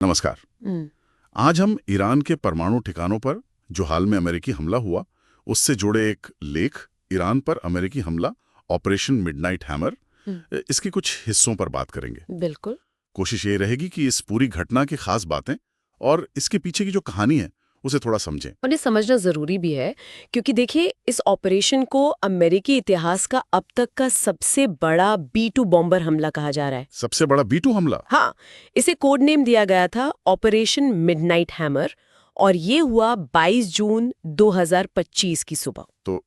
नमस्कार। आज हम ईरान के परमाणु ठिकानों पर जो हाल में अमेरिकी हमला हुआ उससे जुड़े एक लेख, ईरान पर अमेरिकी हमला ऑपरेशन मिडनाइट हैमर, इसके कुछ हिस्सों पर बात करेंगे। बिल्कुल। कोशिश ये रहेगी कि इस पूरी घटना की खास बातें और इसके पीछे की जो कहानी है उसे थोड़ा समझें। और ये समझना जरूरी भी है क्योंकि देखिए, इस ऑपरेशन को अमेरिकी इतिहास का अब तक का सबसे बड़ा B-2 बॉम्बर हमला कहा जा रहा है। सबसे बड़ा B-2 हमला? हाँ, इसे कोड नेम दिया गया था ऑपरेशन मिडनाइट हैमर और ये हुआ 22 जून 2025 की सुबह। तो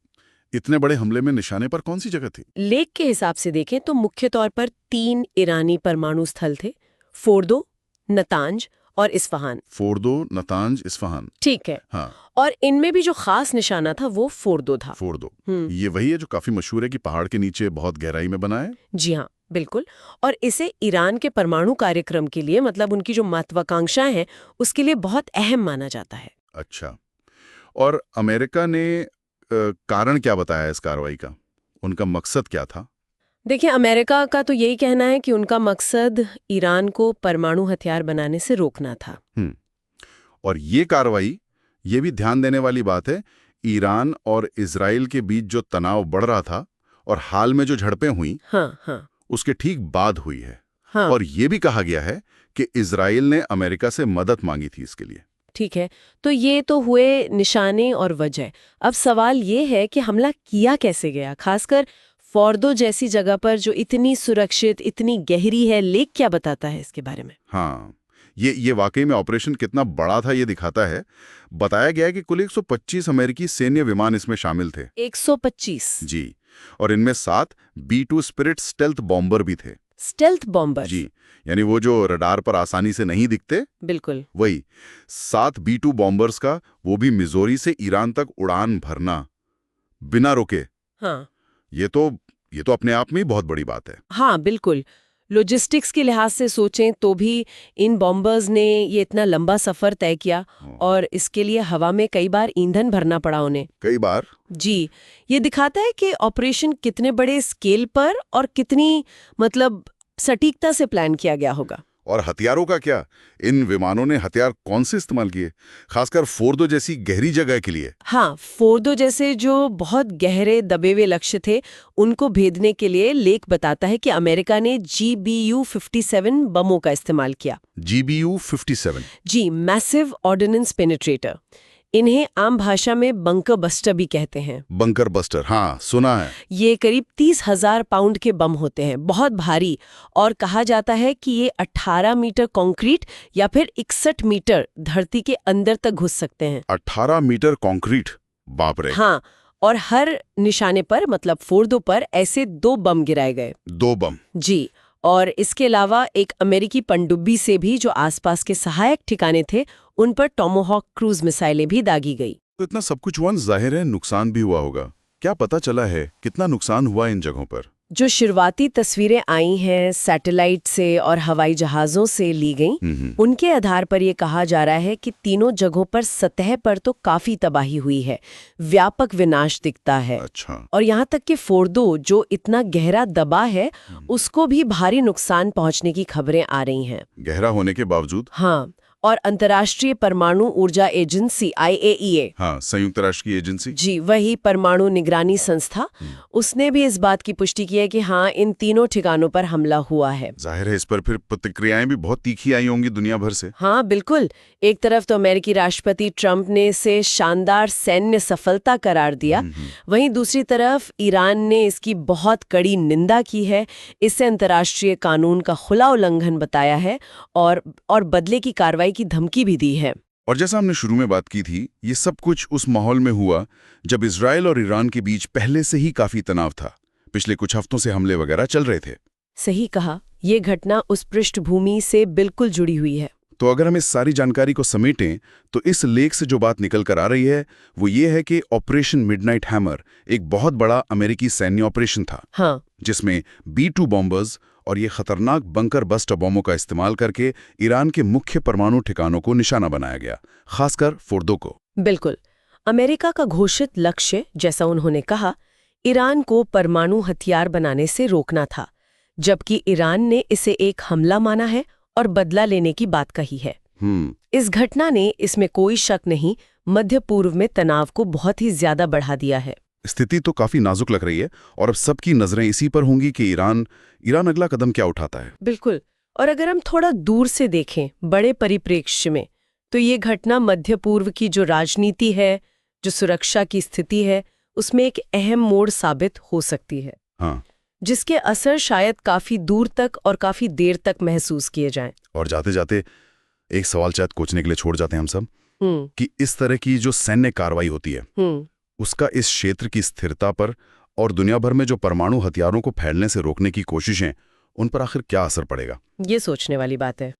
इतने बड़े हमले में निशाने पर कौन सी जगह थी? लेख के हिसाब से देखें तो मुख्य तौर पर 3 ईरानी परमाणु स्थल थे, फोर्दो, नतांज और इस्फहान। Fordow, Natanz, Isfahan. ठीक है। हाँ। और इनमें भी जो खास निशाना था वो फोर्दो था। फोर्दो, ये वही है जो काफी मशहूर है कि पहाड़ के नीचे बहुत गहराई में बना है। जी हाँ, बिल्कुल। और इसे ईरान के परमाणु कार्यक्रम के लिए, मतलब उनकी जो महत्वाकांक्षाएं हैं, उसके लिए बहुत अहम माना जाता है। अच्छा, और अमेरिका ने कारण क्या बताया इस कार्रवाई का? उनका मकसद क्या था? देखिए, अमेरिका का तो यही कहना है कि उनका मकसद ईरान को परमाणु हथियार बनाने से रोकना था। और ये कार्रवाई, ये भी ध्यान देने वाली बात है, ईरान और इजराइल के बीच जो तनाव बढ़ रहा था और हाल में जो झड़पें हुई, हाँ, उसके ठीक बाद हुई है। हाँ। और ये भी कहा गया है कि इजराइल ने अमेरिका से मदद मांगी थी इसके लिए। ठीक है, तो ये तो हुए निशाने और वजह। अब सवाल ये है कि हमला किया कैसे गया, खासकर फोर्दो जैसी जगह पर जो इतनी सुरक्षित, इतनी गहरी है। लेख क्या बताता है इसके बारे में? हाँ, ये वाकई में ऑपरेशन कितना बड़ा था ये दिखाता है। बताया गया है कि कुल 125 अमेरिकी सैन्य विमान इसमें शामिल थे। 125? जी, और इनमें 7 B-2 स्पिरिट स्टेल्थ बॉम्बर भी थे। Stealth bomber? जी, यानी वो जो रडार पर आसानी से नहीं दिखते। बिल्कुल वही 7 B-2 बॉम्बर्स का, वो भी मिजोरी से ईरान तक उड़ान भरना बिना रुके। हाँ, ये तो अपने आप में ही बहुत बड़ी बात है। हाँ, बिल्कुल। लॉजिस्टिक्स के लिहाज से सोचें तो भी इन बॉम्बर्स ने ये इतना लंबा सफर तय किया और इसके लिए हवा में कई बार ईंधन भरना पड़ा उन्हें। कई बार? जी, ये दिखाता है कि ऑपरेशन कितने बड़े स्केल पर और कितनी, मतलब, सटीकता से प्लान किया गया होगा। और हथियारों का क्या? इन विमानों ने हथियार कौन से इस्तेमाल किए, खासकर फोर्दो जैसी गहरी जगह के लिए? हाँ, फोर्दो जैसे जो बहुत गहरे दबे हुए लक्ष्य थे, उनको भेदने के लिए लेख बताता है कि अमेरिका ने GBU-57 बमों का इस्तेमाल किया। GBU-57? जी, मैसिव ऑर्डिनेंस पेनिट्रेटर। इन्हें आम भाषा में बंकर बस्टर भी कहते हैं। बंकर बस्टर, हाँ, सुना है। ये करीब 30,000 पाउंड के बम होते हैं, बहुत भारी, और कहा जाता है कि ये 18 मीटर कंक्रीट या फिर 61 मीटर धरती के अंदर तक घुस सकते हैं। 18 मीटर कंक्रीट? बाप रे। हाँ, और हर निशाने पर, मतलब फोर्दो पर, ऐसे 2 बम गिराए गए। 2 बम? जी, और इसके अलावा एक अमेरिकी पनडुब्बी से भी जो आसपास के सहायक ठिकाने थे, उन पर टोमाहॉक क्रूज मिसाइलें भी दागी गई। तो इतना सब कुछ हुआ, जाहिर है नुकसान भी हुआ होगा। क्या पता चला है कितना नुकसान हुआ इन जगहों पर? जो शुरुआती तस्वीरें आई हैं सैटेलाइट से और हवाई जहाजों से ली गईं, उनके आधार पर यह कहा जा रहा है कि तीनों जगहों पर सतह पर तो काफी तबाही हुई है, व्यापक विनाश दिखता है। अच्छा। और यहाँ तक कि फोर्दो जो इतना गहरा दबा है, उसको भी भारी नुकसान पहुंचने की खबरें आ रही हैं। गहरा होने के बावजूद? हाँ, और अंतर्राष्ट्रीय परमाणु ऊर्जा एजेंसी IAEA, हाँ, संयुक्त राष्ट्र की एजेंसी। जी, वही परमाणु निगरानी संस्था, उसने भी इस बात की पुष्टि की है कि हाँ, इन तीनों ठिकानों पर हमला हुआ है। जाहिर है इस पर फिर प्रतिक्रियाएं भी बहुत तीखी आई होंगी दुनिया भर से। हाँ, बिल्कुल। एक तरफ तो अमेरिकी राष्ट्रपति ट्रंप ने इसे शानदार सैन्य सफलता करार दिया, वहीं दूसरी तरफ ईरान ने इसकी बहुत कड़ी निंदा की है, इसे अंतर्राष्ट्रीय कानून का खुला उल्लंघन बताया है और बदले की कार्रवाई की धमकी भी दी है। और जैसा हमने शुरू में बात की थी, ये सब कुछ उस माहौल में हुआ जब इजराइल और ईरान के बीच पहले से ही काफी तनाव था। पिछले कुछ हफ्तों से हमले वगैरह चल रहे थे। सही कहा, ये घटना उस पृष्ठभूमि से बिल्कुल जुड़ी हुई है। तो अगर हम इस सारी जानकारी को समेटें तो इस लेख से जो बात निकल कर आ रही है वो ये है कि ऑपरेशन मिडनाइट हैमर एक बहुत बड़ा अमेरिकी सैन्य ऑपरेशन था। हाँ, जिसमें B-2 बॉम्बर्स और ये खतरनाक बंकर बस्टर बमों का इस्तेमाल करके ईरान के मुख्य परमाणु ठिकानों को निशाना बनाया गया, खासकर फोर्दो को। बिल्कुल। अमेरिका का घोषित लक्ष्य, जैसा उन्होंने कहा, ईरान को परमाणु हथियार बनाने से रोकना था, जबकि ईरान ने इसे एक हमला माना है और बदला लेने की बात कही है। इस घटना ने, इसमें कोई शक नहीं, मध्य पूर्व में तनाव को बहुत ही ज्यादा बढ़ा दिया है। स्थिति तो काफी नाजुक लग रही है और अब सबकी नजरें इसी पर होंगी कि ईरान अगला कदम क्या उठाता है। बिल्कुल। और अगर हम थोड़ा दूर से देखें, बड़े परिप्रेक्ष्य में, तो ये घटना मध्य पूर्व की जो राजनीति है, जो सुरक्षा की स्थिति है, उसमें एक अहम मोड़ साबित हो सकती है। हाँ। जिसके असर शायद काफी दूर तक और काफी देर तक महसूस किए जाएं। और जाते जाते एक सवाल शायद पूछने के लिए छोड़ जाते हैं हम सब, कि इस तरह की जो सैन्य कार्रवाई होती है, उसका इस क्षेत्र की स्थिरता पर और दुनिया भर में जो परमाणु हथियारों को फैलने से रोकने की कोशिशें, उन पर आखिर क्या असर पड़ेगा? ये सोचने वाली बात है।